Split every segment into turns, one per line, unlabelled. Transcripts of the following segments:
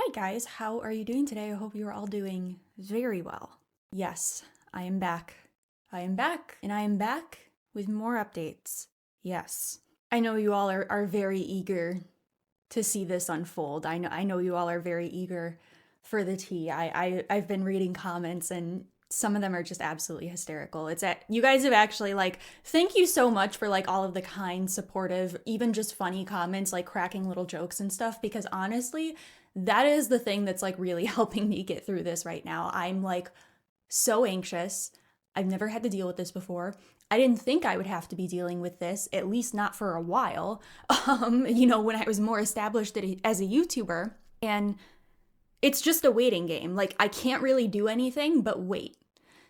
Hi guys, how are you doing today? I hope you are all doing very well. Yes, I am back. I am back, and I am back with more updates. Yes. I know you all are very eager to see this unfold. I know you all are very eager for the tea. I've been reading comments and some of them are just absolutely hysterical. You guys have actually thank you so much for all of the kind, supportive, even just funny comments, cracking little jokes and stuff, because honestly, that is the thing that's really helping me get through this right now. I'm so anxious. I've never had to deal with this before. I didn't think I would have to be dealing with this, at least not for a while, when I was more established as a YouTuber. And it's just a waiting game. I can't really do anything but wait.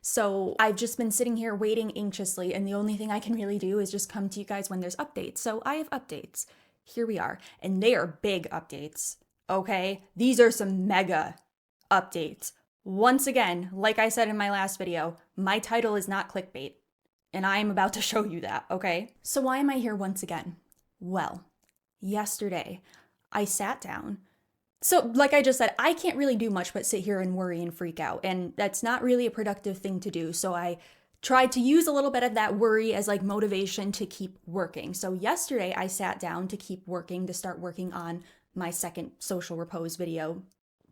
So I've just been sitting here waiting anxiously, and the only thing I can really do is just come to you guys when there's updates. So I have updates. Here we are. And they are big updates, okay? These are some mega updates. Once again, like I said in my last video, my title is not clickbait. And I am about to show you that, okay? So why am I here once again? Well, yesterday I sat down. So like I just said, I can't really do much but sit here and worry and freak out. And that's not really a productive thing to do. So I tried to use a little bit of that worry as motivation to keep working. So yesterday I sat down to keep working, to start working on my second social repose video,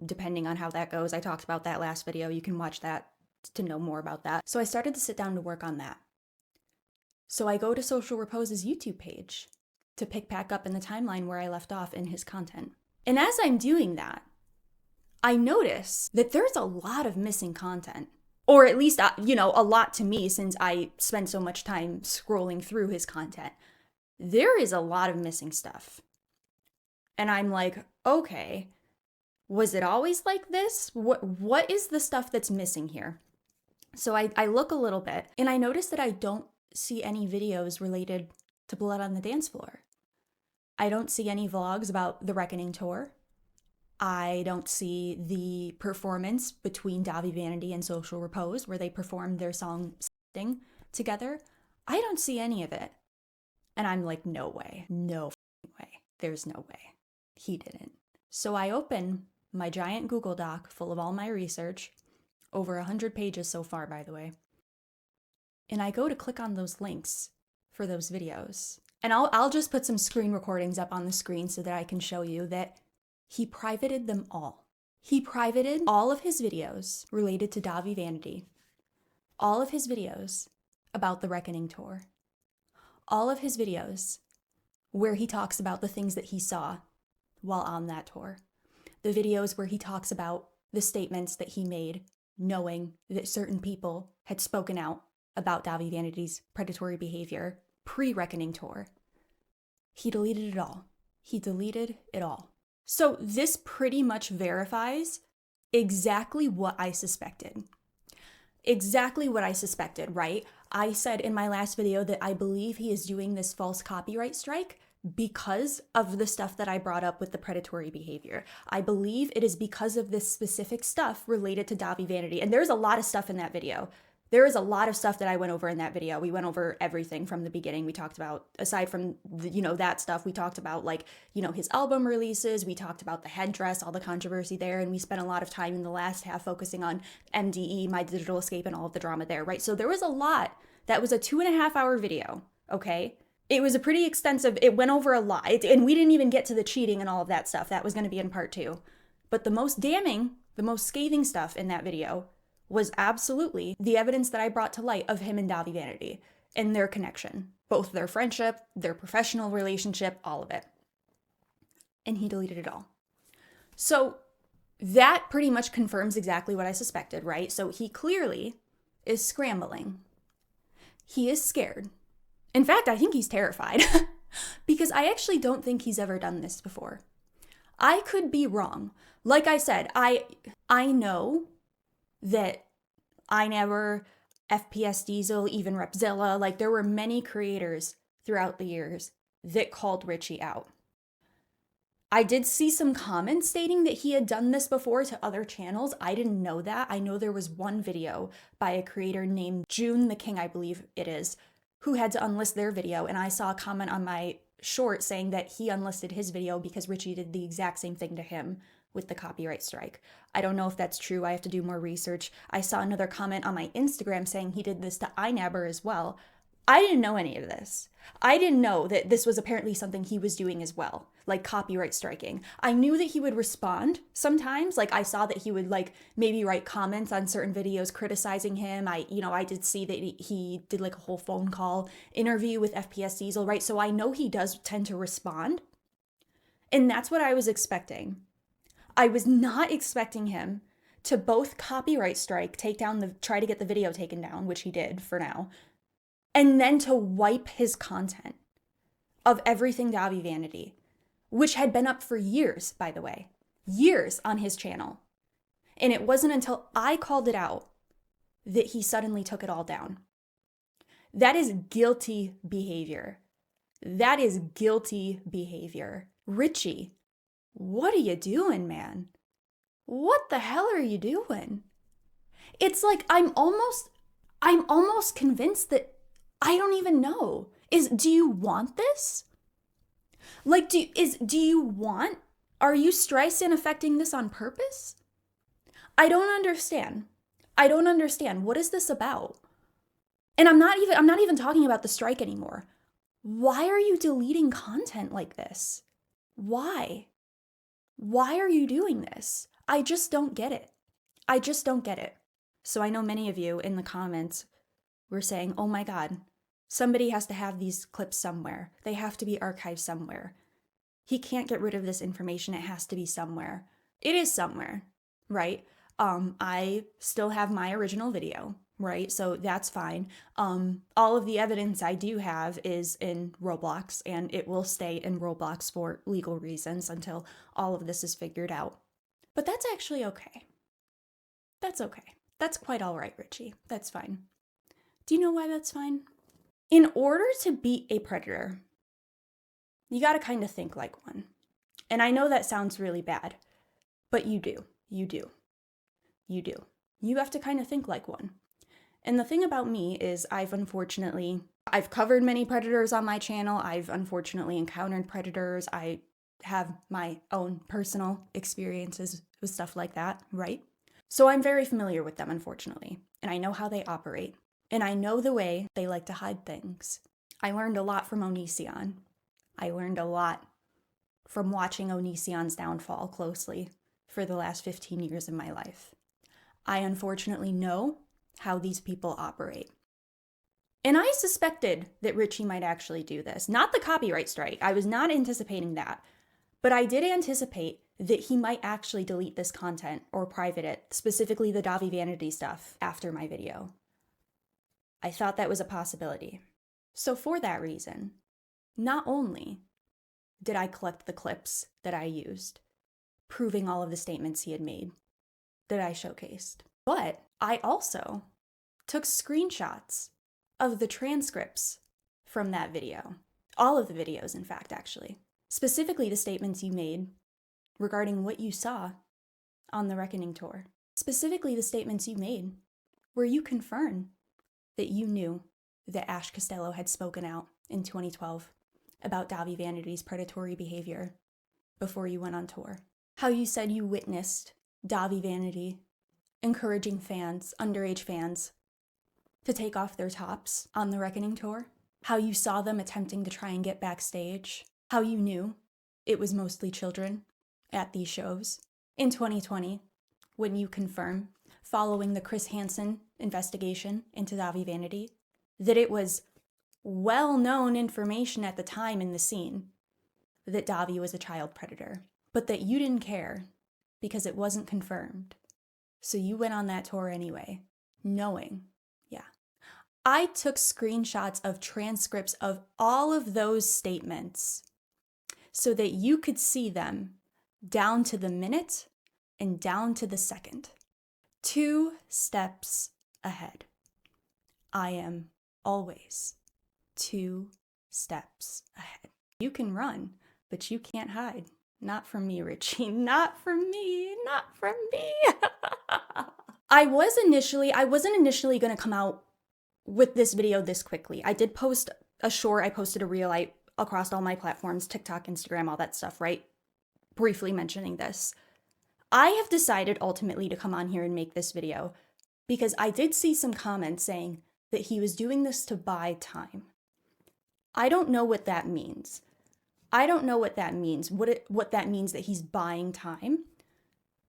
depending on how that goes. I talked about that last video. You can watch that to know more about that. So I started to sit down to work on that. So I go to Social Repose's YouTube page to pick back up in the timeline where I left off in his content. And as I'm doing that, I notice that there's a lot of missing content. Or at least, a lot to me since I spent so much time scrolling through his content. There is a lot of missing stuff. And I'm like, okay, was it always like this? What is the stuff that's missing here? So I look a little bit and I notice that I don't see any videos related to Blood on the Dance Floor. I don't see any vlogs about the Reckoning tour. I don't see the performance between Davi Vanity and Social Repose where they performed their song Sting together. I don't see any of it. And I'm like, no way. No way. There's no way. He didn't. So I open my giant Google Doc full of all my research, over 100 pages so far, by the way. And I go to click on those links for those videos. And I'll just put some screen recordings up on the screen so that I can show you that he privated them all. He privated all of his videos related to Davi Vanity, all of his videos about the Reckoning tour, all of his videos where he talks about the things that he saw while on that tour, the videos where he talks about the statements that he made knowing that certain people had spoken out about Davi Vanity's predatory behavior pre-Reckoning tour. He deleted it all. He deleted it all. So this pretty much verifies exactly what I suspected. Exactly what I suspected, right? I said in my last video that I believe he is doing this false copyright strike because of the stuff that I brought up with the predatory behavior. I believe it is because of this specific stuff related to Davi Vanity. And there's a lot of stuff in that video. There is a lot of stuff that I went over in that video. We went over everything from the beginning. We talked about, aside from, that stuff, we talked about his album releases. We talked about the headdress, all the controversy there. And we spent a lot of time in the last half focusing on MDE, My Digital Escape, and all of the drama there, right? So there was a lot. That was a 2.5-hour video, okay? It was a pretty extensive, it went over a lot. And we didn't even get to the cheating and all of that stuff. That was going to be in part 2. But the most damning, the most scathing stuff in that video was absolutely the evidence that I brought to light of him and Davi Vanity and their connection, both their friendship, their professional relationship, all of it. And he deleted it all. So that pretty much confirms exactly what I suspected, right? So he clearly is scrambling. He is scared. In fact, I think he's terrified because I actually don't think he's ever done this before. I could be wrong. Like I said, I know that I Never, FPS Diesel, even Repzilla, there were many creators throughout the years that called Richie out. I did see some comments stating that he had done this before to other channels. I didn't know that. I know there was one video by a creator named June the King, I believe it is, who had to unlist their video, and I saw a comment on my short saying that he unlisted his video because Richie did the exact same thing to him with the copyright strike. I don't know if that's true. I have to do more research. I saw another comment on my Instagram saying he did this to Inappropriate as well. I didn't know any of this. I didn't know that this was apparently something he was doing as well, like copyright striking. I knew that he would respond sometimes. Like I saw that he would like maybe write comments on certain videos criticizing him. I did see that he did like a whole phone call interview with FPS Diesel, right? So I know he does tend to respond. And that's what I was expecting. I was not expecting him to both copyright strike, try to get the video taken down, which he did for now, and then to wipe his content of everything Davi Vanity, which had been up for years, by the way, years on his channel. And it wasn't until I called it out that he suddenly took it all down. That is guilty behavior. That is guilty behavior. Richie, what are you doing, man? What the hell are you doing? It's like I'm almost convinced that I don't even know. Do you want this? Like, are you Streisand affecting this on purpose? I don't understand. What is this about? And I'm not even talking about the strike anymore. Why are you deleting content like this? Why? Why are you doing this? I just don't get it. So I know many of you in the comments were saying, oh my God, somebody has to have these clips somewhere. They have to be archived somewhere. He can't get rid of this information. It has to be somewhere. It is somewhere, right? I still have my original video, right? So that's fine. All of the evidence I do have is in Roblox, and it will stay in Roblox for legal reasons until all of this is figured out. But that's actually okay. That's okay. That's quite all right, Richie. That's fine. Do you know why that's fine? In order to beat a predator, you got to kind of think like one. And I know that sounds really bad, but you do. You have to kind of think like one. And the thing about me is I've covered many predators on my channel. I've unfortunately encountered predators. I have my own personal experiences with stuff like that, right? So I'm very familiar with them, unfortunately. And I know how they operate. And I know the way they like to hide things. I learned a lot from Onision. I learned a lot from watching Onision's downfall closely for the last 15 years of my life. I unfortunately know how these people operate. And I suspected that Richie might actually do this. Not the copyright strike. I was not anticipating that. But I did anticipate that he might actually delete this content or private it, specifically the Davi Vanity stuff, after my video. I thought that was a possibility. So for that reason, not only did I collect the clips that I used, proving all of the statements he had made, that I showcased, but I also took screenshots of the transcripts from that video. All of the videos, in fact, actually. Specifically the statements you made regarding what you saw on the Reckoning tour. Specifically the statements you made where you confirmed that you knew that Ash Costello had spoken out in 2012 about Davi Vanity's predatory behavior before you went on tour. How you said you witnessed Davi Vanity encouraging fans, underage fans, to take off their tops on the Reckoning tour. How you saw them attempting to try and get backstage. How you knew it was mostly children at these shows. In 2020, when you confirmed, following the Hansen investigation into Davi Vanity, that it was well-known information at the time in the scene that Davi was a child predator, but that you didn't care because it wasn't confirmed. So you went on that tour anyway, knowing, yeah. I took screenshots of transcripts of all of those statements so that you could see them down to the minute and down to the second. 2 steps ahead. I am always 2 steps ahead. You can run, but you can't hide. Not from me, Richie. Not from me. I wasn't initially going to come out with this video this quickly. I did post a short, I posted a reel across all my platforms, TikTok, Instagram, all that stuff, right? Briefly mentioning this. I have decided ultimately to come on here and make this video because I did see some comments saying that he was doing this to buy time. I don't know what that means. I don't know what that means. What that means that he's buying time.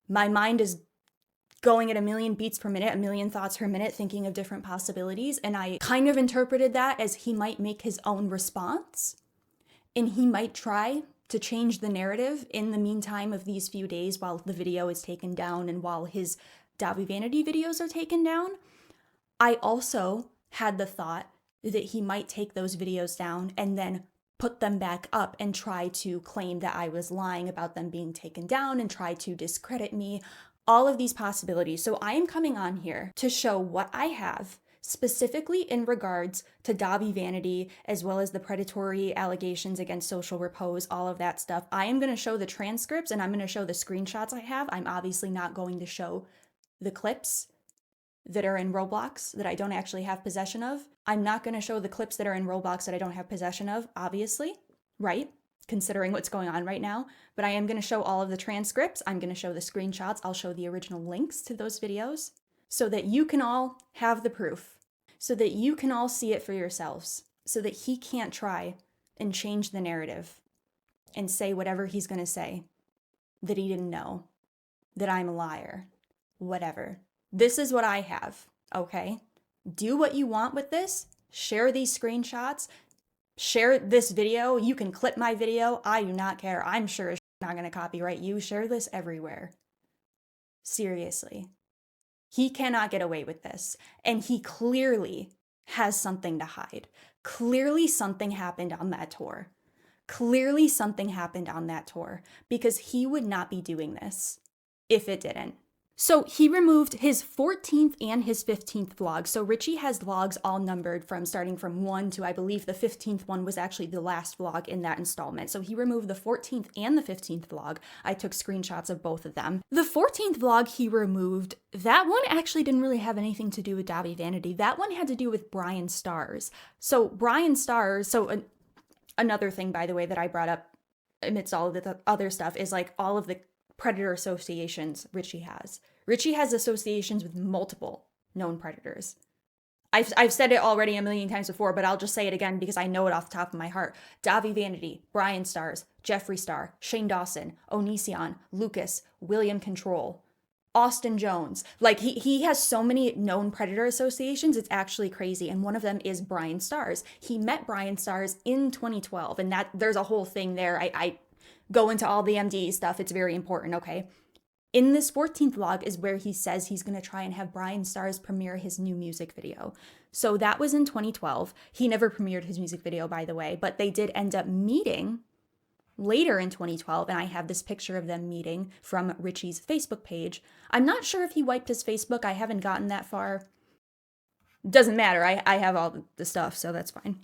My mind is going at a million beats per minute, a million thoughts per minute, thinking of different possibilities. And I kind of interpreted that as he might make his own response. And he might try to change the narrative in the meantime of these few days while the video is taken down and while his Davi Vanity videos are taken down. I also had the thought that he might take those videos down and then put them back up and try to claim that I was lying about them being taken down and try to discredit me. All of these possibilities. So I am coming on here to show what I have specifically in regards to Davi Vanity, as well as the predatory allegations against Social Repose, all of that stuff. I am going to show the transcripts and I'm going to show the screenshots I have. I'm obviously not going to show the clips that are in Roblox that I don't actually have possession of. I'm not going to show the clips that are in Roblox that I don't have possession of, obviously, right? Considering what's going on right now. But I am going to show all of the transcripts. I'm going to show the screenshots. I'll show the original links to those videos so that you can all have the proof, so that you can all see it for yourselves, so that he can't try and change the narrative and say whatever he's going to say, that he didn't know, that I'm a liar, whatever. This is what I have, okay? Do what you want with this. Share these screenshots. Share this video. You can clip my video. I do not care. I'm sure it's not going to copyright you. Share this everywhere. Seriously. He cannot get away with this. And he clearly has something to hide. Clearly something happened on that tour. Clearly something happened on that tour because he would not be doing this if it didn't. So he removed his 14th and his 15th vlog. So Richie has vlogs all numbered from starting from 1 to, I believe the 15th one was actually the last vlog in that installment. So he removed the 14th and the 15th vlog. I took screenshots of both of them. The 14th vlog he removed, that one actually didn't really have anything to do with Davi Vanity. That one had to do with Brian Stars. So Brian Stars, another thing, by the way, that I brought up amidst all of the other stuff is like all of the predator associations Richie has. Richie has associations with multiple known predators. I've said it already a million times before, but I'll just say it again because I know it off the top of my heart. Davi Vanity, Brian Stars, Jeffree Star, Shane Dawson, Onision, Lucas, William Control, Austin Jones. Like he has so many known predator associations, it's actually crazy. And one of them is Brian Stars. He met Brian Stars in 2012, and that there's a whole thing there. I go into all the MDE stuff. It's very important, okay? In this 14th vlog is where he says he's going to try and have Brian Stars premiere his new music video. So that was in 2012. He never premiered his music video, by the way, but they did end up meeting later in 2012, and I have this picture of them meeting from Richie's Facebook page. I'm not sure if he wiped his Facebook. I haven't gotten that far. Doesn't matter. I have all the stuff, so that's fine.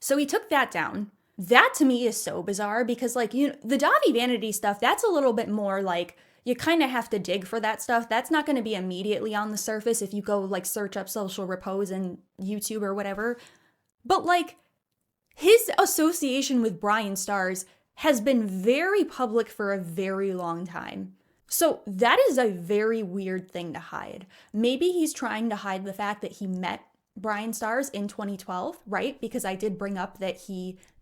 So he took that down. That to me is so bizarre because, like, you know, the Davi Vanity stuff, that's a little bit more like you kind of have to dig for that stuff. That's not going to be immediately on the surface if you go like search up Social Repose in YouTube or whatever. But like his association with Brian Stars has been very public for a very long time. So that is a very weird thing to hide. Maybe he's trying to hide the fact that he met Brian Stars in 2012, right? Because I did bring up that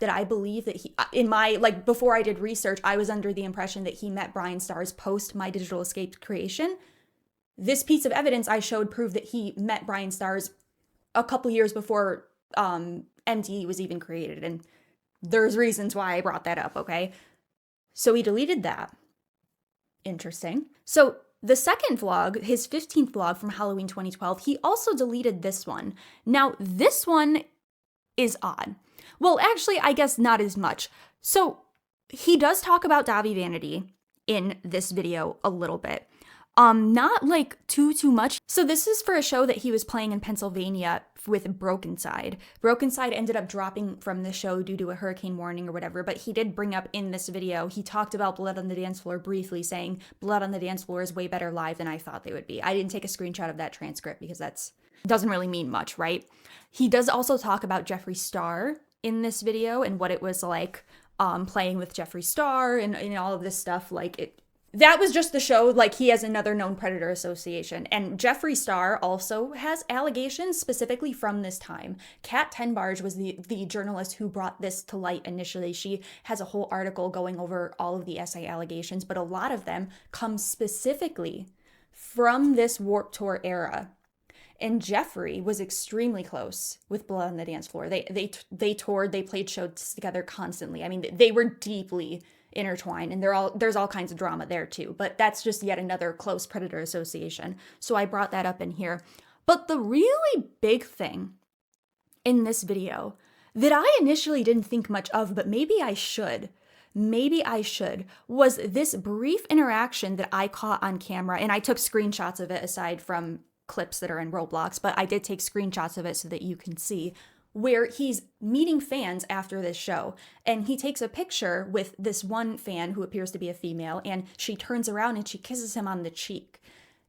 I believe that he, in my, like, before I did research, I was under the impression that he met Brian Stars post My Digital Escape creation. This piece of evidence I showed proved that he met Brian Stars a couple years before MDE was even created. And there's reasons why I brought that up, okay? So he deleted that. Interesting. So the second vlog, his 15th vlog from Halloween 2012, he also deleted this one. Now, this one is odd. Well, actually, I guess not as much. So he does talk about Davi Vanity in this video a little bit. Not like too much. So this is for a show that he was playing in Pennsylvania with Broken Side. Broken Side ended up dropping from the show due to a hurricane warning or whatever, but he did bring up in this video, he talked about Blood on the Dance Floor briefly, saying Blood on the Dance Floor is way better live than I thought they would be. I didn't take a screenshot of that transcript because doesn't really mean much, right? He does also talk about Jeffree Star in this video and what it was like playing with Jeffree Star and all of this stuff. Like that was just the show. Like, he has another known predator association. And Jeffree Star also has allegations specifically from this time. Kat Tenbarge was the journalist who brought this to light initially. She has a whole article going over all of the SA allegations, but a lot of them come specifically from this Warped Tour era. And Jeffree was extremely close with Blood on the Dance Floor. They toured, they played shows together constantly. I mean, they were deeply intertwined, and there's all kinds of drama there too. But that's just yet another close predator association. So I brought that up in here. But the really big thing in this video that I initially didn't think much of, but maybe I should, was this brief interaction that I caught on camera. And I took screenshots of it aside from clips that are in Roblox, but I did take screenshots of it so that you can see, where he's meeting fans after this show, and he takes a picture with this one fan who appears to be a female, and she turns around and she kisses him on the cheek.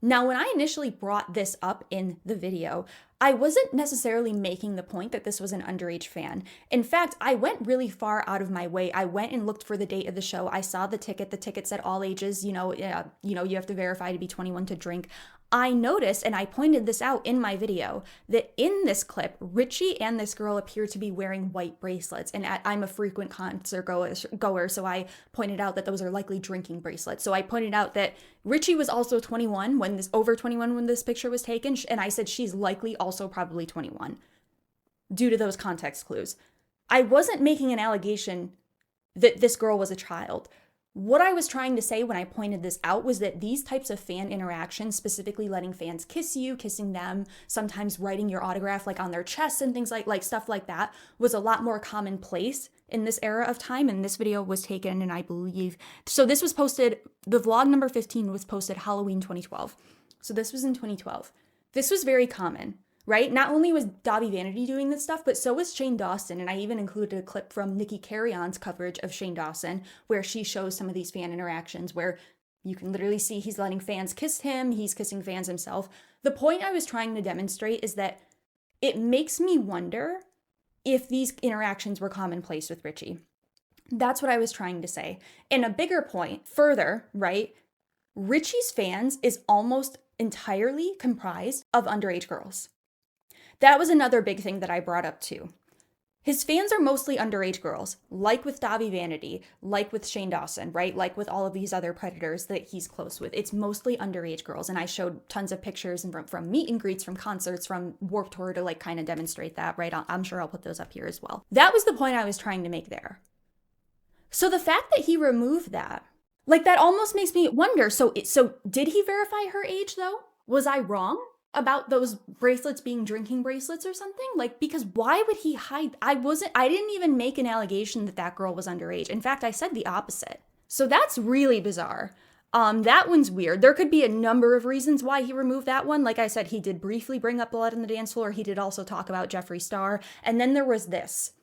Now, when I initially brought this up in the video, I wasn't necessarily making the point that this was an underage fan. In fact, I went really far out of my way. I went and looked for the date of the show. I saw the ticket. The ticket said all ages, you have to verify to be 21 to drink. I noticed, and I pointed this out in my video, that in this clip, Richie and this girl appear to be wearing white bracelets. And I'm a frequent concert goer, so I pointed out that those are likely drinking bracelets. So I pointed out that Richie was also 21 over 21 when this picture was taken, and I said she's likely also probably 21 due to those context clues. I wasn't making an allegation that this girl was a child. What I was trying to say when I pointed this out was that these types of fan interactions, specifically letting fans kiss you, kissing them, sometimes writing your autograph like on their chests and things like stuff like that, was a lot more commonplace in this era of time. And this video was taken, and I believe, so this was posted, the vlog number 15 was posted Halloween 2012. So this was in 2012. This was very common, right? Not only was Davi Vanity doing this stuff, but so was Shane Dawson. And I even included a clip from Nikki Carry-On's coverage of Shane Dawson, where she shows some of these fan interactions where you can literally see he's letting fans kiss him, he's kissing fans himself. The point I was trying to demonstrate is that it makes me wonder if these interactions were commonplace with Richie. That's what I was trying to say. And a bigger point, further, right? Richie's fans is almost entirely comprised of underage girls. That was another big thing that I brought up too. His fans are mostly underage girls, like with Davi Vanity, like with Shane Dawson, right? Like with all of these other predators that he's close with. It's mostly underage girls. And I showed tons of pictures and from meet and greets, from concerts, from Warped Tour to like kind of demonstrate that, right? I'm sure I'll put those up here as well. That was the point I was trying to make there. So the fact that he removed that, like, that almost makes me wonder. So did he verify her age though? Was I wrong about those bracelets being drinking bracelets or something? Like, because why would he hide? I didn't even make an allegation that girl was underage. In fact, I said the opposite. So that's really bizarre. That one's weird. There could be a number of reasons why he removed that one. Like I said, he did briefly bring up Blood on the Dance Floor. He did also talk about Jeffree Star. And then there was this.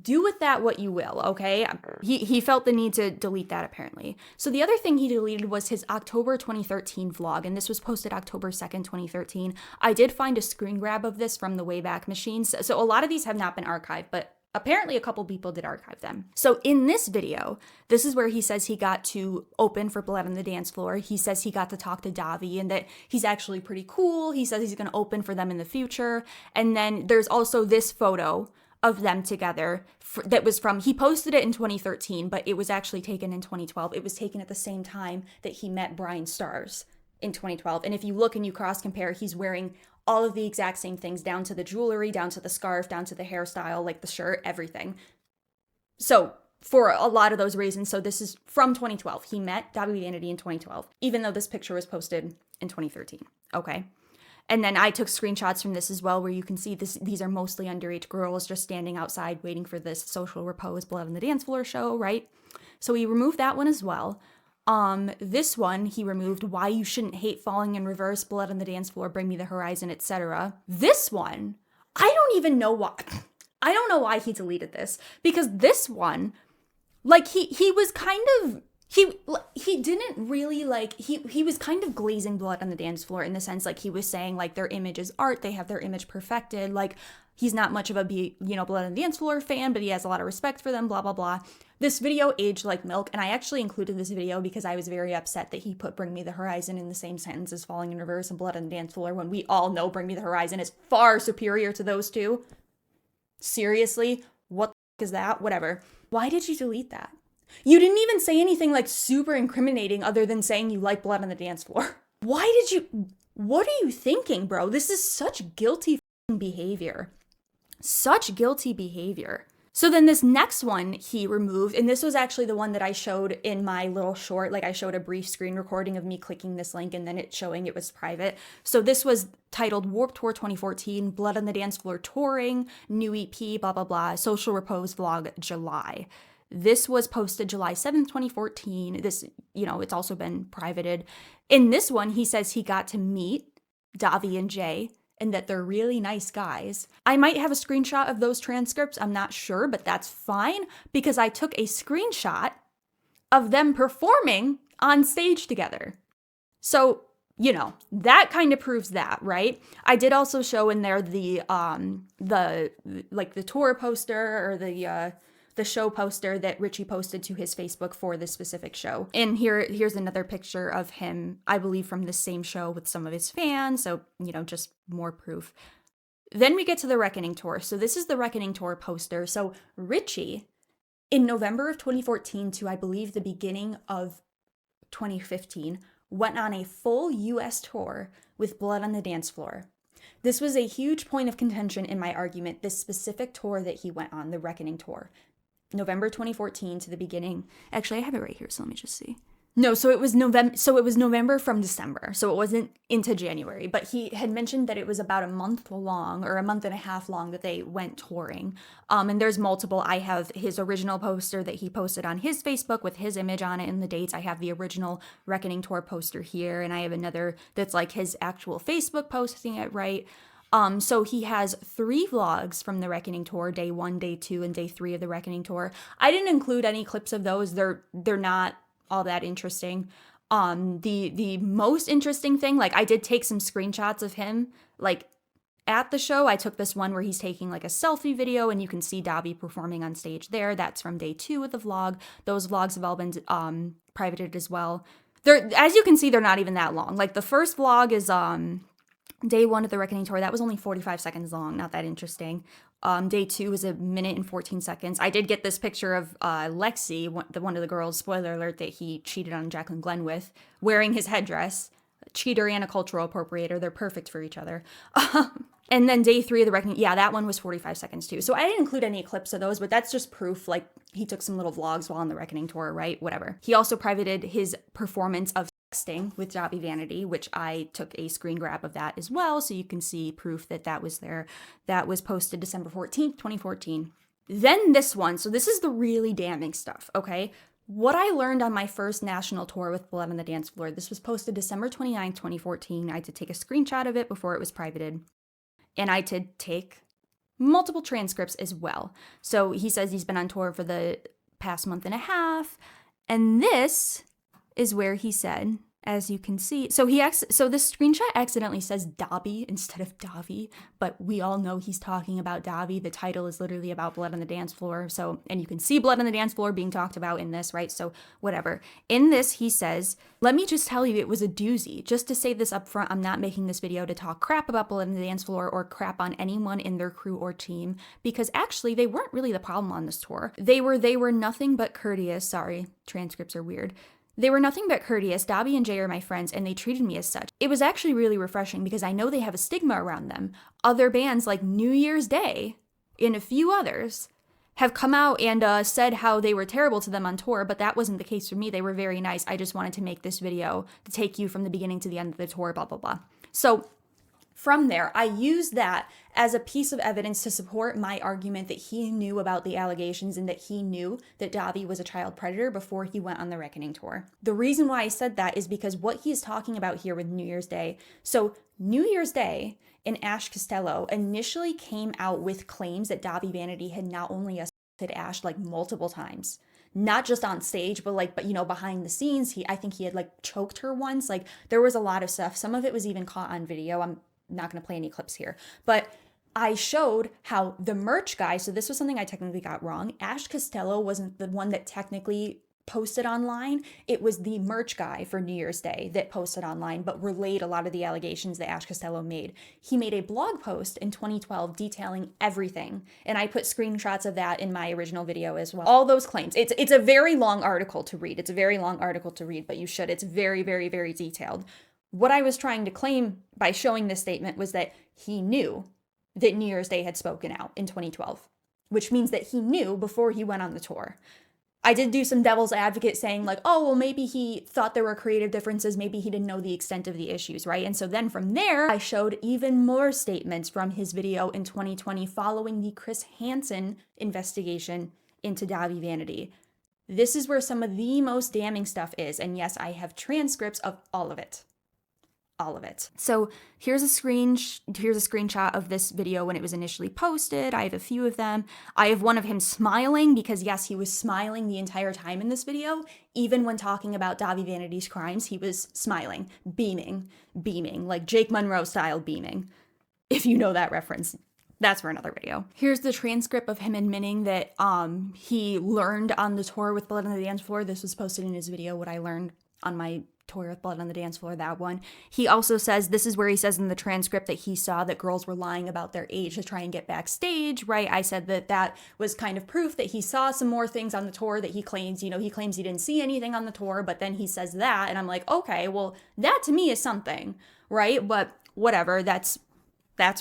Do with that what you will, okay? He felt the need to delete that, apparently. So the other thing he deleted was his October 2013 vlog, and this was posted October 2nd, 2013. I did find a screen grab of this from the Wayback Machines, so a lot of these have not been archived, but apparently a couple people did archive them. So in this video, this is where he says he got to open for Blood on the Dance Floor. He says he got to talk to Davi and that he's actually pretty cool. He says he's going to open for them in the future. And then there's also this photo of them together that was from, he posted it in 2013, but it was actually taken in 2012. It was taken at the same time that he met Brian Stars in 2012. And if you look and you cross compare, he's wearing all of the exact same things, down to the jewelry, down to the scarf, down to the hairstyle, like the shirt, everything. So for a lot of those reasons, so this is from 2012. He met Davi Vanity in 2012, even though this picture was posted in 2013. Okay. And then I took screenshots from this as well, where you can see these are mostly underage girls just standing outside waiting for this social Repose Blood on the Dance Floor show, right? So he removed that one as well. This one he removed, Why You Shouldn't Hate Falling in Reverse, Blood on the Dance Floor, Bring Me the Horizon, etc. This one, I don't even know why. I don't know why he deleted this, because this one, like, he was kind of, he didn't really, like, he was kind of glazing Blood on the Dance Floor in the sense, like, he was saying, like, their image is art, they have their image perfected, like, he's not much of a, Blood on the Dance Floor fan, but he has a lot of respect for them, blah, blah, blah. This video aged like milk, and I actually included this video because I was very upset that he put Bring Me the Horizon in the same sentence as Falling in Reverse and Blood on the Dance Floor, when we all know Bring Me the Horizon is far superior to those two. Seriously? What the is that? Whatever. Why did you delete that? You didn't even say anything like super incriminating other than saying you like Blood on the Dance Floor. Why did you... What are you thinking, bro? This is such guilty behavior. Such guilty behavior. So then this next one he removed, and this was actually the one that I showed in my little short, like I showed a brief screen recording of me clicking this link and then it showing it was private. So this was titled Warped Tour 2014, Blood on the Dance Floor Touring, New EP, blah, blah, blah, Social Repose Vlog, July. This was posted July 7th, 2014. This, it's also been privated. In this one, he says he got to meet Davi and Jay, and that they're really nice guys. I might have a screenshot of those transcripts, I'm not sure, but that's fine because I took a screenshot of them performing on stage together. So, that kind of proves that, right? I did also show in there the tour poster or the show poster that Richie posted to his Facebook for this specific show. And here's another picture of him, I believe from the same show with some of his fans. So, just more proof. Then we get to the Reckoning Tour. So this is the Reckoning Tour poster. So Richie, in November of 2014 to I believe the beginning of 2015, went on a full US tour with Blood on the Dance Floor. This was a huge point of contention in my argument, this specific tour that he went on, the Reckoning Tour. November 2014 to the beginning. Actually, I have it right here, so let me just see. No, so it was November from December, so it wasn't into January, but he had mentioned that it was about a month long or a month and a half long that they went touring. And there's multiple. I have his original poster that he posted on his Facebook with his image on it and the dates. I have the original Reckoning Tour poster here, and I have another that's like his actual Facebook posting it, right? So he has 3 vlogs from the Reckoning Tour, day 1, day 2, and day 3 of the Reckoning Tour. I didn't include any clips of those. They're not all that interesting. The most interesting thing, like I did take some screenshots of him, like at the show. I took this one where he's taking like a selfie video and you can see Davi performing on stage there. That's from day 2 of the vlog. Those vlogs have all been privated as well. As you can see, they're not even that long. Like the first vlog is day 1 of the Reckoning Tour. That was only 45 seconds long. Not that interesting. Day 2 was 1 minute and 14 seconds. I did get this picture of Lexi, one of the girls, spoiler alert, that he cheated on Jacqueline Glenn with, wearing his headdress. A cheater and a cultural appropriator. They're perfect for each other. And then day 3 of the Reckoning, yeah, that one was 45 seconds too. So I didn't include any clips of those, but that's just proof, like, he took some little vlogs while on the Reckoning Tour, right? Whatever. He also privated his performance of Sexting with Davi Vanity, which I took a screen grab of that as well, so you can see proof that that was there. That was posted December 14th, 2014. Then this one, so this is the really damning stuff, okay? What I learned on my first national tour with Blood on the Dance Floor, this was posted December 29th, 2014. I had to take a screenshot of it before it was privated, and I did take multiple transcripts as well. So he says he's been on tour for the past month and a half, and this is where he said, as you can see, so this screenshot accidentally says Davi instead of Davi, but we all know he's talking about Davi. The title is literally about Blood on the Dance Floor, so, and you can see Blood on the Dance Floor being talked about in this, right? So whatever. In this, he says, let me just tell you it was a doozy. Just to say this up front, I'm not making this video to talk crap about Blood on the Dance Floor or crap on anyone in their crew or team, because actually they weren't really the problem on this tour. They were nothing but courteous. Sorry, transcripts are weird. They were nothing but courteous. Davi and Jay are my friends, and they treated me as such. It was actually really refreshing because I know they have a stigma around them. Other bands like New Year's Day and a few others have come out and said how they were terrible to them on tour, but that wasn't the case for me. They were very nice. I just wanted to make this video to take you from the beginning to the end of the tour, blah, blah, blah. So from there, I used that as a piece of evidence to support my argument that he knew about the allegations and that he knew that Davi was a child predator before he went on the Reckoning Tour. The reason why I said that is because what he's talking about here with New Year's Day. So New Year's Day and Ash Costello initially came out with claims that Davi Vanity had not only assaulted Ash like multiple times, not just on stage, but behind the scenes. I think he had like choked her once. Like there was a lot of stuff. Some of it was even caught on video. I'm not going to play any clips here, but I showed how the merch guy, so this was something I technically got wrong. Ash Costello wasn't the one that technically posted online. It was the merch guy for New Year's Day that posted online, but relayed a lot of the allegations that Ash Costello made. He made a blog post in 2012 detailing everything, and I put screenshots of that in my original video as well. All those claims. It's a very long article to read. It's a very long article to read, but you should. It's very, very, very detailed. What I was trying to claim by showing this statement was that he knew that New Year's Day had spoken out in 2012, which means that he knew before he went on the tour. I did do some devil's advocate saying like, oh, well, maybe he thought there were creative differences. Maybe he didn't know the extent of the issues, right? And so then from there, I showed even more statements from his video in 2020 following the Chris Hansen investigation into Davi Vanity. This is where some of the most damning stuff is. And yes, I have transcripts of all of it. All of it. So here's a screenshot of this video when it was initially posted. I have a few of them. I have one of him smiling because yes, he was smiling the entire time in this video. Even when talking about Davi Vanity's crimes, he was smiling, beaming, like Jake Monroe style beaming. If you know that reference, that's for another video. Here's the transcript of him admitting that he learned on the tour with Blood on the Dance Floor. This was posted in his video, what I learned on my tour with Blood on the Dance Floor, that one. He also says, this is where he says in the transcript that he saw that girls were lying about their age to try and get backstage, right? I said that that was kind of proof that he saw some more things on the tour that he claims, he claims he didn't see anything on the tour, but then he says that, and I'm like, okay, well, that to me is something, right? But whatever, that's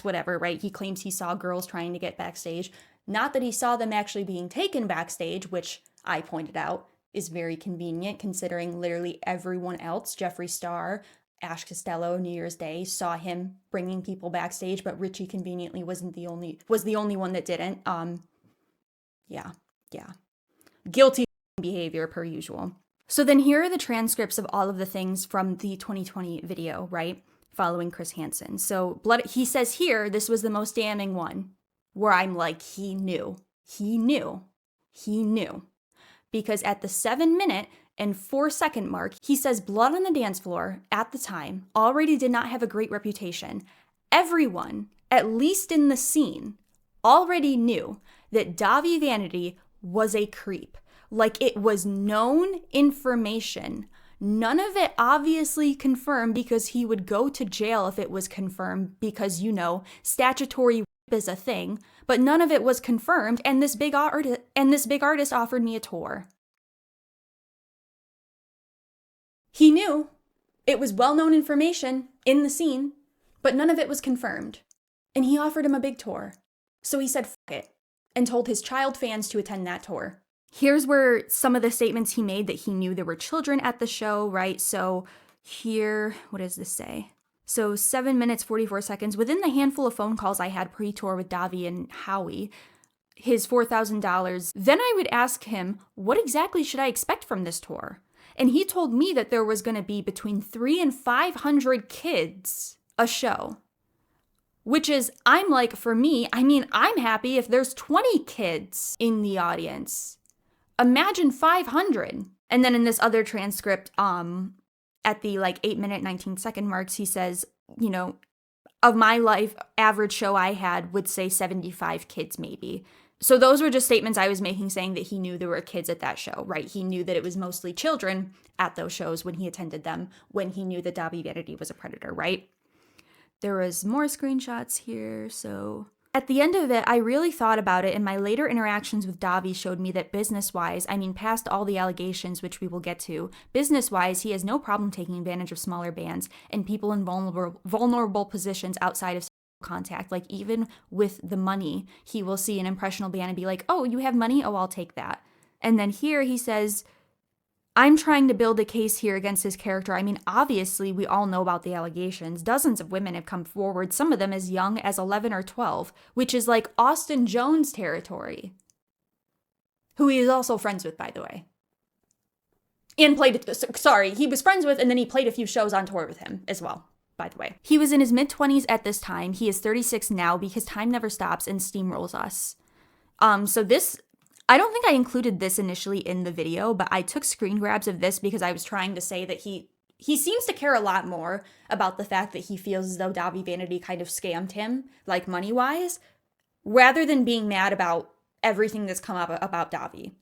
whatever, right? He claims he saw girls trying to get backstage. Not that he saw them actually being taken backstage, which I pointed out is very convenient considering literally everyone else, Jeffree Star, Ash Costello, New Year's Day, saw him bringing people backstage, but Richie conveniently was the only one that didn't. Yeah. Guilty behavior per usual. So then here are the transcripts of all of the things from the 2020 video, right? Following Chris Hansen. So he says here, this was the most damning one, where I'm like, he knew. Because at the 7-minute and 4-second mark, he says Blood on the Dance Floor, at the time, already did not have a great reputation. Everyone, at least in the scene, already knew that Davi Vanity was a creep. Like, it was known information. None of it obviously confirmed because he would go to jail if it was confirmed because, statutory rape is a thing, but none of it was confirmed, and this big artist offered me a tour. He knew it was well-known information in the scene, but none of it was confirmed, and he offered him a big tour. So he said, "F it," and told his child fans to attend that tour. Here's where some of the statements he made that he knew there were children at the show, right? So here, what does this say? So 7 minutes, 44 seconds. Within the handful of phone calls I had pre-tour with Davi and Howie, his $4,000, then I would ask him, what exactly should I expect from this tour? And he told me that there was going to be between 300 and 500 kids a show. Which is, I'm like, for me, I'm happy if there's 20 kids in the audience. Imagine 500. And then in this other transcript, at the 8-minute, 19-second marks, he says, of my life, average show I had would say 75 kids maybe. So those were just statements I was making saying that he knew there were kids at that show, right? He knew that it was mostly children at those shows when he attended them, when he knew that Davi Vanity was a predator, right? There was more screenshots here, so... At the end of it, I really thought about it, and my later interactions with Davi showed me that business-wise, past all the allegations, which we will get to, business-wise, he has no problem taking advantage of smaller bands and people in vulnerable positions outside of contact. Like, even with the money, he will see an impressionable band and be like, oh, you have money? Oh, I'll take that. And then here he says, I'm trying to build a case here against his character. Obviously, we all know about the allegations. Dozens of women have come forward, some of them as young as 11 or 12, which is like Austin Jones territory, who he is also friends with, by the way. And he was friends with, and then he played a few shows on tour with him as well, by the way. He was in his mid-20s at this time. He is 36 now because time never stops and steamrolls us. I don't think I included this initially in the video, but I took screen grabs of this because I was trying to say that he he seems to care a lot more about the fact that he feels as though Davi Vanity kind of scammed him, like money-wise, rather than being mad about everything that's come up about Davi.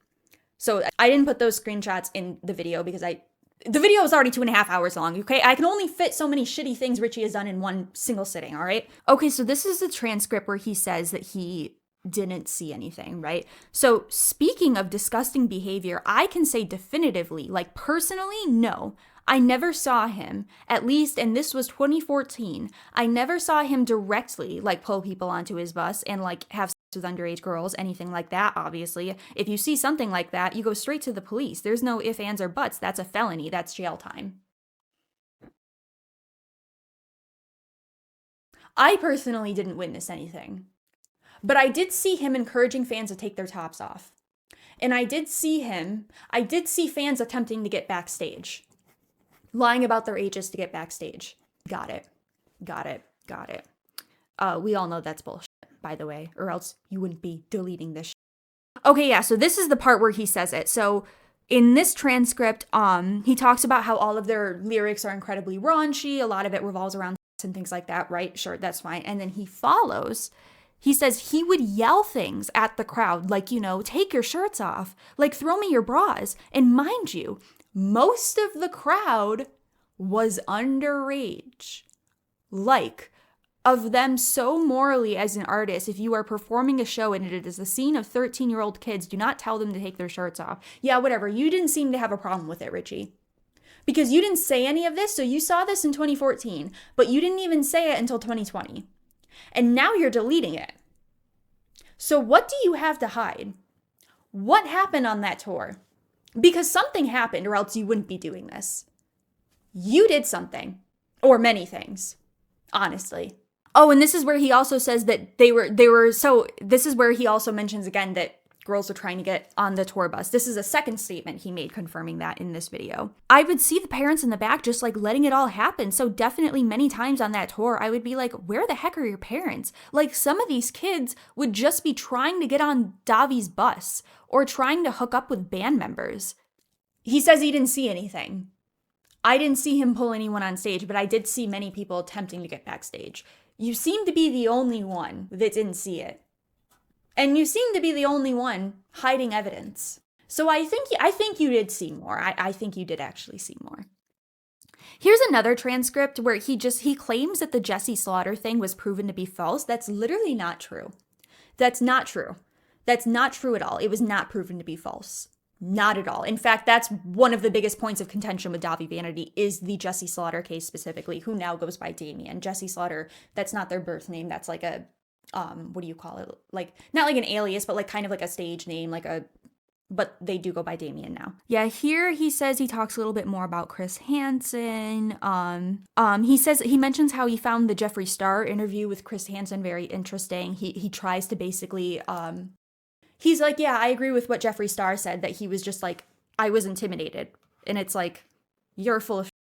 So I didn't put those screenshots in the video because the video is already 2.5 hours long, okay? I can only fit so many shitty things Richie has done in one single sitting, all right? Okay, so this is the transcript where he says that he didn't see anything, right? So speaking of disgusting behavior, I can say definitively, like personally, no. I never saw him, at least, and this was 2014, I never saw him directly, like, pull people onto his bus and, like, have sex with underage girls, anything like that, obviously. If you see something like that, you go straight to the police. There's no ifs, ands, or buts. That's a felony. That's jail time. I personally didn't witness anything, but I did see him encouraging fans to take their tops off. And I did see fans attempting to get backstage. Lying about their ages to get backstage. Got it. We all know that's bullshit, by the way, or else you wouldn't be deleting this shit. Okay, yeah, so this is the part where he says it. So in this transcript, he talks about how all of their lyrics are incredibly raunchy. A lot of it revolves around sex and things like that, right? Sure, that's fine. And then he says he would yell things at the crowd, like, you know, take your shirts off, like, throw me your bras. And mind you, most of the crowd was underage. Like, of them so morally as an artist, if you are performing a show and it is a scene of 13-year-old kids, do not tell them to take their shirts off. Yeah, whatever. You didn't seem to have a problem with it, Richie. Because you didn't say any of this, so you saw this in 2014, but you didn't even say it until 2020. And now you're deleting it. So what do you have to hide? What happened on that tour? Because something happened, or else you wouldn't be doing this. You did something, or many things, honestly. Oh, and this is where he also says that this is where he also mentions again that girls are trying to get on the tour bus. This is a second statement he made confirming that in this video. I would see the parents in the back just like letting it all happen. So definitely many times on that tour, I would be like, where the heck are your parents? Like, some of these kids would just be trying to get on Davi's bus or trying to hook up with band members. He says he didn't see anything. I didn't see him pull anyone on stage, but I did see many people attempting to get backstage. You seem to be the only one that didn't see it. And you seem to be the only one hiding evidence. So I think you did see more. I think you did actually see more. Here's another transcript where he claims that the Jesse Slaughter thing was proven to be false. That's literally not true. That's not true. That's not true at all. It was not proven to be false. Not at all. In fact, that's one of the biggest points of contention with Davi Vanity is the Jesse Slaughter case specifically, who now goes by Damien. Jesse Slaughter, that's not their birth name. That's like a, what do you call it? Like, not like an alias, but like kind of like a stage name, but they do go by Damien now. Yeah, here he says he talks a little bit more about Chris Hansen. He mentions how he found the Jeffree Star interview with Chris Hansen very interesting. He tries to basically, he's like, yeah, I agree with what Jeffree Star said, that he was just like, I was intimidated. And it's like, you're full of shit,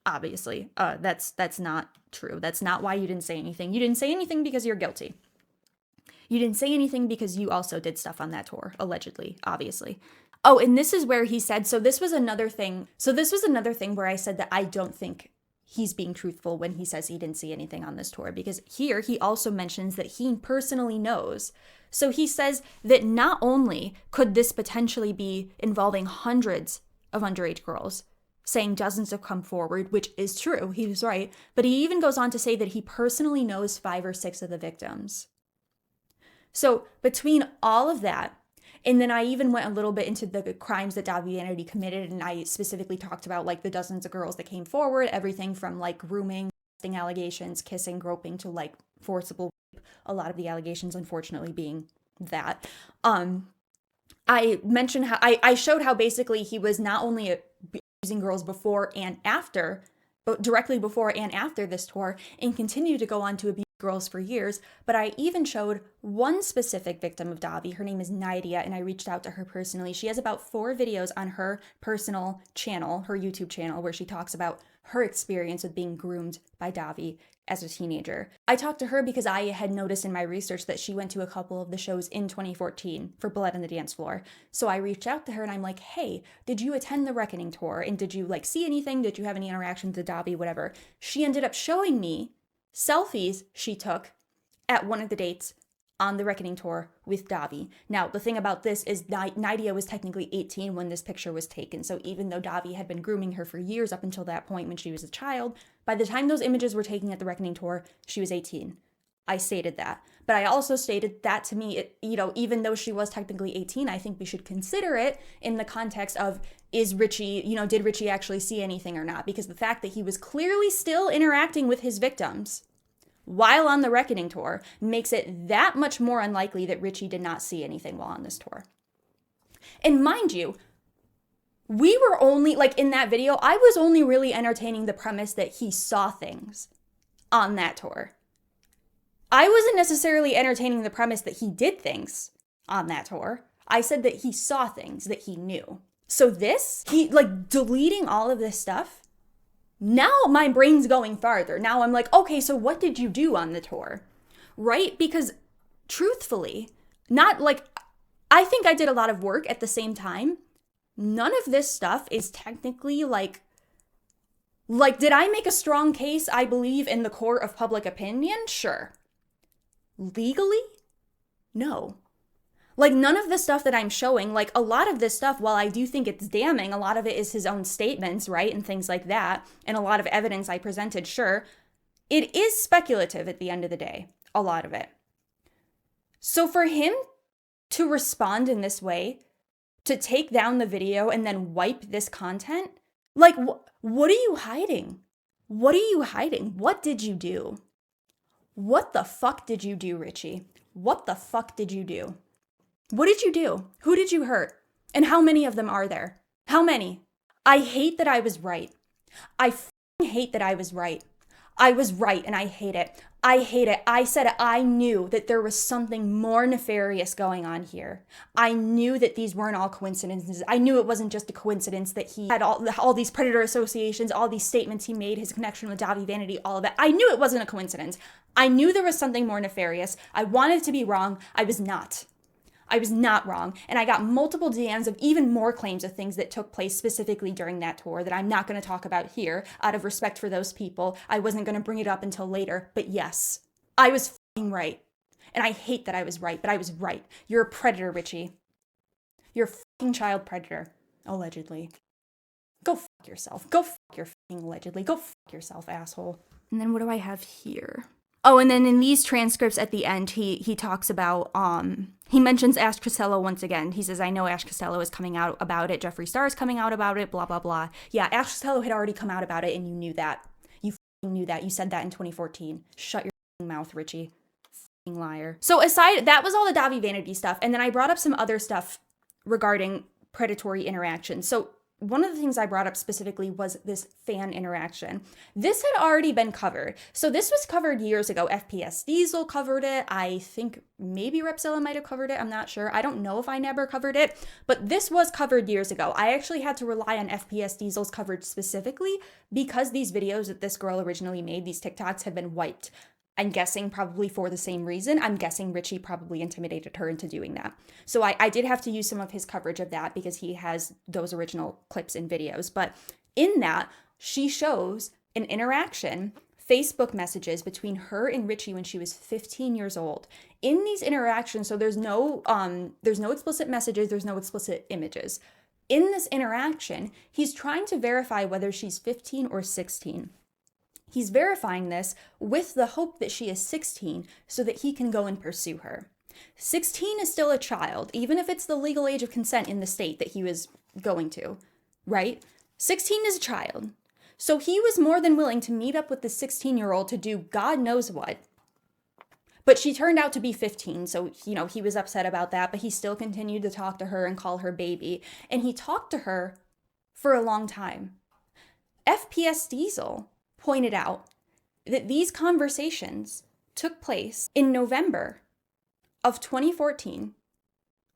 obviously. That's not true. That's not why you didn't say anything. You didn't say anything because you're guilty. You didn't say anything because you also did stuff on that tour, allegedly, obviously. Oh, and this is where he said, so this was another thing where I said that I don't think he's being truthful when he says he didn't see anything on this tour, because here he also mentions that he personally knows. So he says that not only could this potentially be involving hundreds of underage girls, saying dozens have come forward, which is true, he was right, but he even goes on to say that he personally knows 5 or 6 of the victims. So between all of that, and then I even went a little bit into the crimes that Davi Vanity committed, and I specifically talked about like the dozens of girls that came forward, everything from like grooming, allegations, kissing, groping, to like forcible rape. A lot of the allegations, unfortunately, being that. I mentioned how I showed how basically he was not only abusing girls before and after, but directly before and after this tour, and continued to go on to abuse girls for years, but I even showed one specific victim of Davi. Her name is Nydia, and I reached out to her personally. She has about 4 videos on her personal channel, her YouTube channel, where she talks about her experience with being groomed by Davi as a teenager. I talked to her because I had noticed in my research that she went to a couple of the shows in 2014 for Blood on the Dance Floor. So I reached out to her and I'm like, hey, did you attend the Reckoning tour? And did you like see anything? Did you have any interactions with Davi, whatever? She ended up showing me selfies she took at one of the dates on the Reckoning tour with Davi. Now, the thing about this is Nydia was technically 18 when this picture was taken. So even though Davi had been grooming her for years up until that point when she was a child, by the time those images were taken at the Reckoning tour, she was 18. I stated that. But I also stated that to me, even though she was technically 18, I think we should consider it in the context of, is Richie, did Richie actually see anything or not? Because the fact that he was clearly still interacting with his victims while on the Reckoning tour makes it that much more unlikely that Richie did not see anything while on this tour. And mind you, we were only, in that video, I was only really entertaining the premise that he saw things on that tour. I wasn't necessarily entertaining the premise that he did things on that tour. I said that he saw things that he knew. So deleting all of this stuff, now my brain's going farther. Now I'm like, okay, so what did you do on the tour? Right? Because truthfully, I think I did a lot of work at the same time. None of this stuff is technically did I make a strong case, I believe, in the court of public opinion? Sure. Legally? No. None of the stuff that I'm showing, a lot of this stuff, while I do think it's damning, a lot of it is his own statements, right? And things like that. And a lot of evidence I presented, sure. It is speculative at the end of the day. A lot of it. So for him to respond in this way, to take down the video and then wipe this content, what are you hiding? What are you hiding? What did you do? What the fuck did you do, Richie? What the fuck did you do? What did you do? Who did you hurt? And how many of them are there? How many? I hate that I was right. I hate that I was right. I was right and I hate it. I hate it. I said I knew that there was something more nefarious going on here. I knew that these weren't all coincidences. I knew it wasn't just a coincidence that he had all these predator associations, all these statements he made, his connection with Davi Vanity, all of it. I knew it wasn't a coincidence. I knew there was something more nefarious. I wanted to be wrong. I was not. I was not wrong. And I got multiple DMs of even more claims of things that took place specifically during that tour that I'm not going to talk about here out of respect for those people. I wasn't going to bring it up until later. But yes, I was f***ing right. And I hate that I was right, but I was right. You're a predator, Richie. You're a f***ing child predator. Allegedly. Go f*** yourself. Go f*** your f***ing allegedly. Go f*** yourself, asshole. And then what do I have here? Oh, and then in these transcripts at the end, he talks about, he mentions Ash Costello once again. He says, I know Ash Costello is coming out about it. Jeffree Star is coming out about it, blah, blah, blah. Yeah, Ash Costello had already come out about it, and you knew that. You knew that. You said that in 2014. Shut your mouth, Richie. Liar. So that was all the Davi Vanity stuff. And then I brought up some other stuff regarding predatory interaction. So one of the things I brought up specifically was this fan interaction. This had already been covered. So this was covered years ago. FPS Diesel covered it. I think maybe Repzilla might have covered it. I'm not sure. I don't know if I never covered it, but this was covered years ago. I actually had to rely on FPS Diesel's coverage specifically because these videos that this girl originally made, these TikToks, have been wiped. I'm guessing probably for the same reason. I'm guessing Richie probably intimidated her into doing that. So I did have to use some of his coverage of that because he has those original clips and videos. But in that, she shows an interaction, Facebook messages between her and Richie when she was 15 years old. In these interactions, so there's no explicit messages, there's no explicit images. In this interaction, he's trying to verify whether she's 15 or 16. He's verifying this with the hope that she is 16 so that he can go and pursue her. 16 is still a child, even if it's the legal age of consent in the state that he was going to, right? 16 is a child. So he was more than willing to meet up with the 16-year-old to do God knows what. But she turned out to be 15, so, he was upset about that, but he still continued to talk to her and call her baby. And he talked to her for a long time. FPS Diesel pointed out that these conversations took place in November of 2014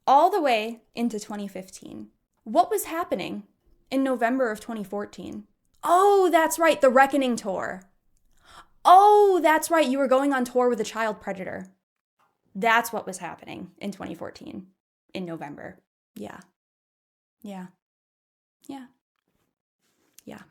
all the way into 2015. What was happening in November of 2014? Oh, that's right, the Reckoning tour. Oh, that's right, you were going on tour with a child predator. That's what was happening in 2014 in November. Yeah. Yeah. Yeah. Yeah.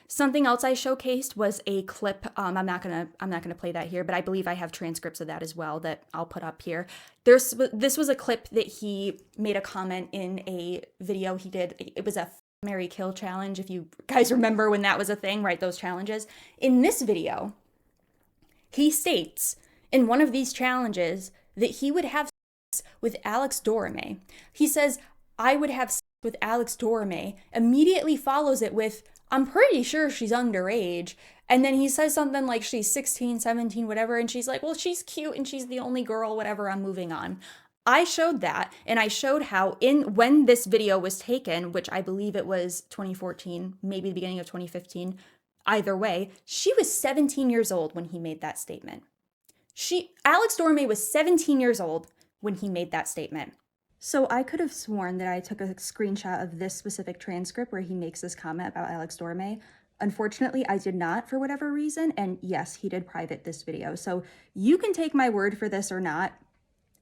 Something else I showcased was a clip. I'm not gonna play that here, but I believe I have transcripts of that as well that I'll put up here. This was a clip that he made a comment in a video he did. It was a Marry Kill challenge. If you guys remember when that was a thing, right? Those challenges. In this video, he states in one of these challenges that he would have sex with Alex Dorame. He says, "I would have sex with Alex Dorame," immediately follows it with, "I'm pretty sure she's underage." And then he says something like she's 16, 17, whatever. And she's like, "Well, she's cute and she's the only girl, whatever, I'm moving on." I showed that, and I showed how when this video was taken, which I believe it was 2014, maybe the beginning of 2015, either way, she was 17 years old when he made that statement. Alex Dorame was 17 years old when he made that statement. So I could have sworn that I took a screenshot of this specific transcript where he makes this comment about Alex Dorame. Unfortunately, I did not for whatever reason, and yes, he did private this video. So you can take my word for this or not.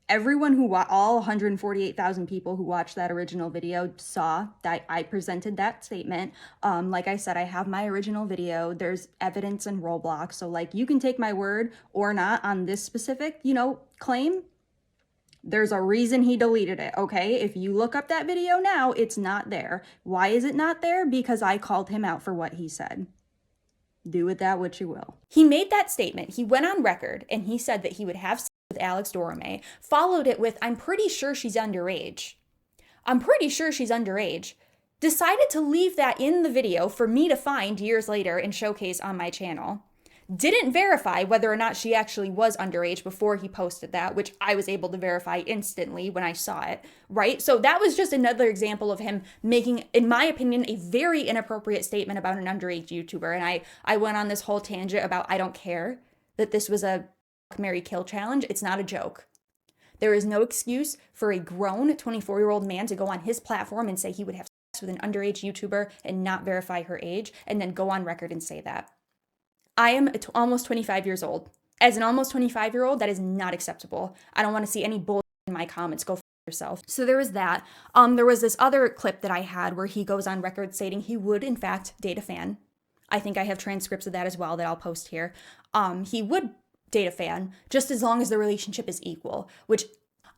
Everyone all 148,000 people who watched that original video saw that I presented that statement. Like I said, I have my original video. There's evidence in Roblox. So like, you can take my word or not on this specific, claim. There's a reason he deleted it, okay? If you look up that video now, it's not there. Why is it not there? Because I called him out for what he said. Do with that what you will. He made that statement. He went on record and he said that he would have sex with Alex Dorame, followed it with, "I'm pretty sure she's underage." I'm pretty sure she's underage. Decided to leave that in the video for me to find years later and showcase on my channel. Didn't verify whether or not she actually was underage before he posted that, which I was able to verify instantly when I saw it, right? So that was just another example of him making, in my opinion, a very inappropriate statement about an underage YouTuber. And I went on this whole tangent about I don't care that this was a Marry Kill challenge. It's not a joke. There is no excuse for a grown 24-year-old man to go on his platform and say he would have sex with an underage YouTuber and not verify her age and then go on record and say that. I am almost 25 years old. As an almost 25-year-old, that is not acceptable. I don't want to see any bullshit in my comments. Go f yourself. So there was that. There was this other clip that I had where he goes on record stating he would, in fact, date a fan. I think I have transcripts of that as well that I'll post here. He would date a fan just as long as the relationship is equal, which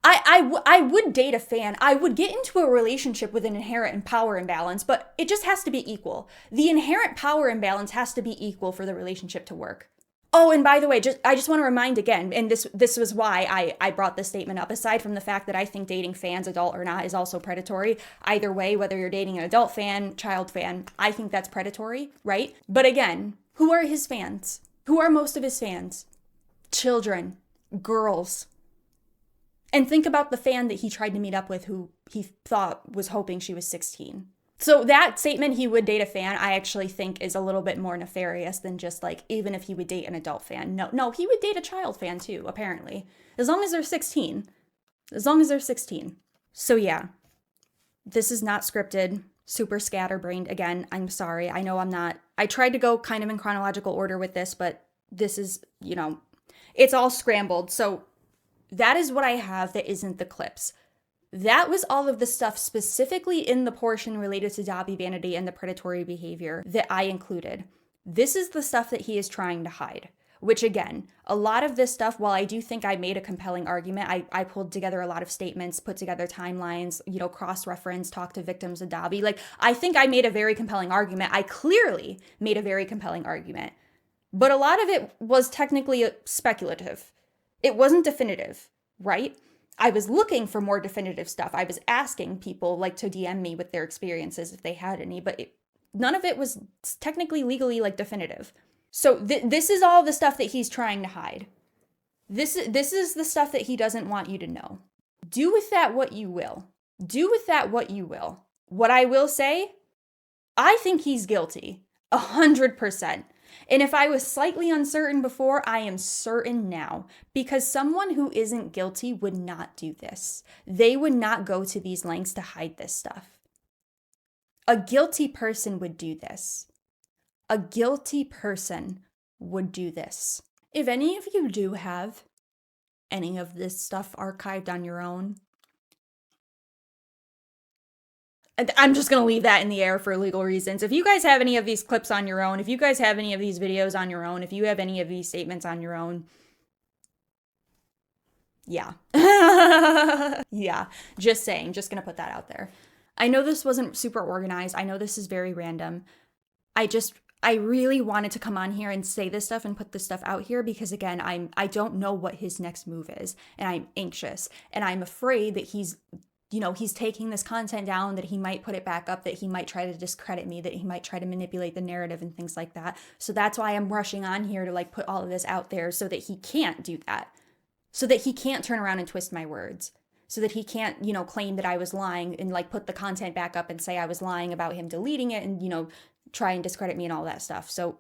I would date a fan. I would get into a relationship with an inherent power imbalance, but it just has to be equal. The inherent power imbalance has to be equal for the relationship to work. Oh, and by the way, I just want to remind again, and this was why I brought this statement up, aside from the fact that I think dating fans, adult or not, is also predatory. Either way, whether you're dating an adult fan, child fan, I think that's predatory, right? But again, who are his fans? Who are most of his fans? Children, girls. And think about the fan that he tried to meet up with who he thought was hoping she was 16. So that statement, he would date a fan, I actually think is a little bit more nefarious than just like, even if he would date an adult fan. No, he would date a child fan too, apparently. As long as they're 16. As long as they're 16. So yeah, this is not scripted, super scatterbrained. Again, I'm sorry. I know I'm not. I tried to go kind of in chronological order with this, but this is, it's all scrambled. So that is what I have that isn't the clips. That was all of the stuff specifically in the portion related to Dobby vanity and the predatory behavior that I included. This is the stuff that he is trying to hide, which again, a lot of this stuff, while I do think I made a compelling argument, I pulled together a lot of statements, put together timelines, cross-reference, talked to victims of Dobby. Like, I think I made a very compelling argument. I clearly made a very compelling argument, but a lot of it was technically speculative. It wasn't definitive, right? I was looking for more definitive stuff. I was asking people to DM me with their experiences if they had any, but none of it was technically legally definitive. So this is all the stuff that he's trying to hide. This is the stuff that he doesn't want you to know. Do with that what you will. Do with that what you will. What I will say, I think he's guilty, 100%. And if I was slightly uncertain before, I am certain now, because someone who isn't guilty would not do this. They would not go to these lengths to hide this stuff. A guilty person would do this. A guilty person would do this. If any of you do have any of this stuff archived on your own, I'm just going to leave that in the air for legal reasons. If you guys have any of these clips on your own, if you guys have any of these videos on your own, if you have any of these statements on your own, yeah. Yeah, just saying, just going to put that out there. I know this wasn't super organized. I know this is very random. I really wanted to come on here and say this stuff and put this stuff out here because, again, I don't know what his next move is, and I'm anxious, and I'm afraid that he's taking this content down, that he might put it back up, that he might try to discredit me, that he might try to manipulate the narrative and things like that. So that's why I'm rushing on here to put all of this out there so that he can't do that, so that he can't turn around and twist my words, so that he can't, claim that I was lying and put the content back up and say I was lying about him deleting it and, try and discredit me and all that stuff. So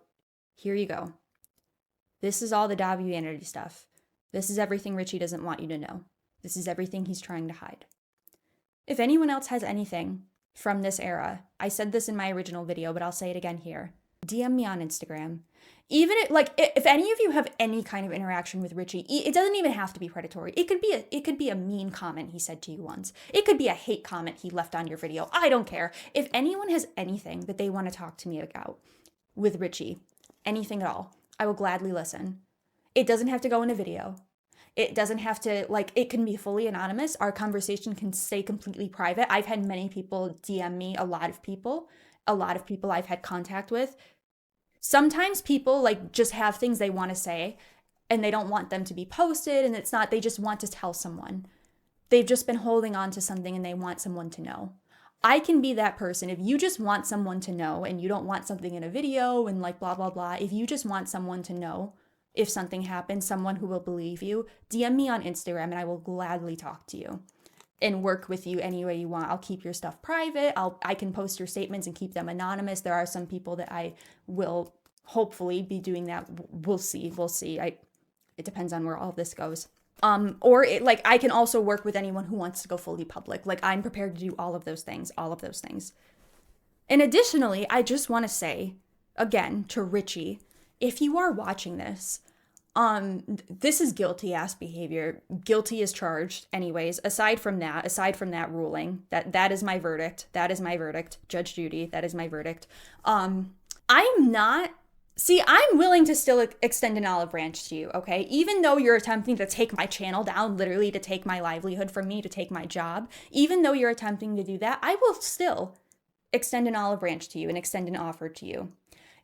here you go. This is all the Davianity stuff. This is everything Richie doesn't want you to know. This is everything he's trying to hide. If anyone else has anything from this era, I said this in my original video, but I'll say it again here. DM me on Instagram. Even if any of you have any kind of interaction with Richie, it doesn't even have to be predatory. It could be a mean comment he said to you once. It could be a hate comment he left on your video. I don't care. If anyone has anything that they want to talk to me about with Richie, anything at all, I will gladly listen. It doesn't have to go in a video. It doesn't have to, it can be fully anonymous. Our conversation can stay completely private. I've had many people DM me, a lot of people I've had contact with. Sometimes people just have things they want to say and they don't want them to be posted, and they just want to tell someone. They've just been holding on to something and they want someone to know. I can be that person. If you just want someone to know and you don't want something in a video and blah, blah, blah, if you just want someone to know if something happens, someone who will believe you, DM me on Instagram and I will gladly talk to you and work with you any way you want. I'll keep your stuff private. I can post your statements and keep them anonymous. There are some people that I will hopefully be doing that. We'll see. It depends on where all of this goes. I can also work with anyone who wants to go fully public. I'm prepared to do all of those things. And additionally, I just want to say, again, to Richie, if you are watching this, this is guilty ass behavior. Guilty is charged anyways. Aside from that ruling, that is my verdict. Judge Judy, that is my verdict. I'm willing to still extend an olive branch to you, okay? Even though you're attempting to take my channel down, literally to take my livelihood from me, to take my job, even though you're attempting to do that, I will still extend an olive branch to you and extend an offer to you.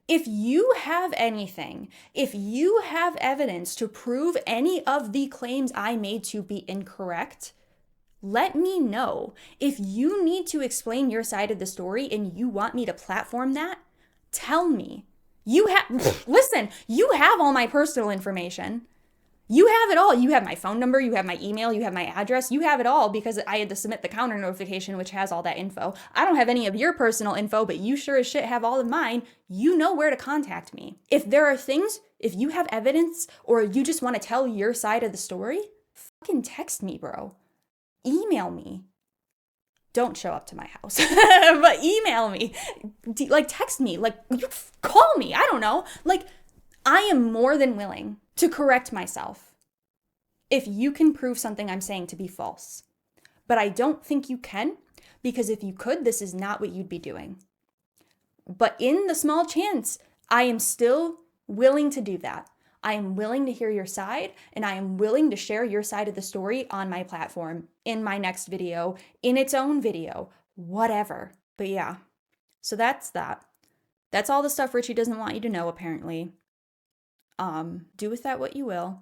If you have anything, if you have evidence to prove any of the claims I made to be incorrect, let me know. If you need to explain your side of the story and you want me to platform that, tell me. Listen, you have all my personal information. You have it all. You have my phone number, you have my email, you have my address, you have it all because I had to submit the counter notification, which has all that info. I don't have any of your personal info, but you sure as shit have all of mine. You know where to contact me. If there are things, if you have evidence or you just want to tell your side of the story, fucking text me, bro. Email me. Don't show up to my house, but email me. Text me, call me. I don't know. I am more than willing to correct myself if you can prove something I'm saying to be false. But I don't think you can, because if you could, this is not what you'd be doing. But in the small chance, I am still willing to do that. I am willing to hear your side, and I am willing to share your side of the story on my platform, in my next video, in its own video, whatever. But yeah, so that's that. That's all the stuff Richie doesn't want you to know, apparently. Do with that what you will.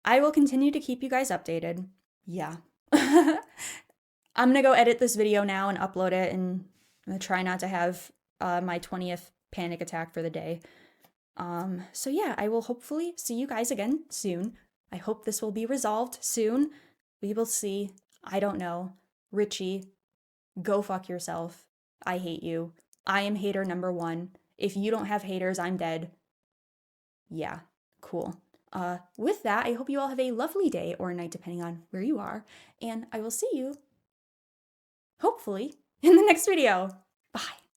I will continue to keep you guys updated. Yeah. I'm gonna go edit this video now and upload it, and I'm gonna try not to have my 20th panic attack for the day. So yeah, I will hopefully see you guys again soon. I hope this will be resolved soon. We will see. I don't know. Richie, go fuck yourself. I hate you. I am hater number 1. If you don't have haters, I'm dead. Yeah, cool. With that, I hope you all have a lovely day or night, depending on where you are. And I will see you, hopefully, in the next video. Bye.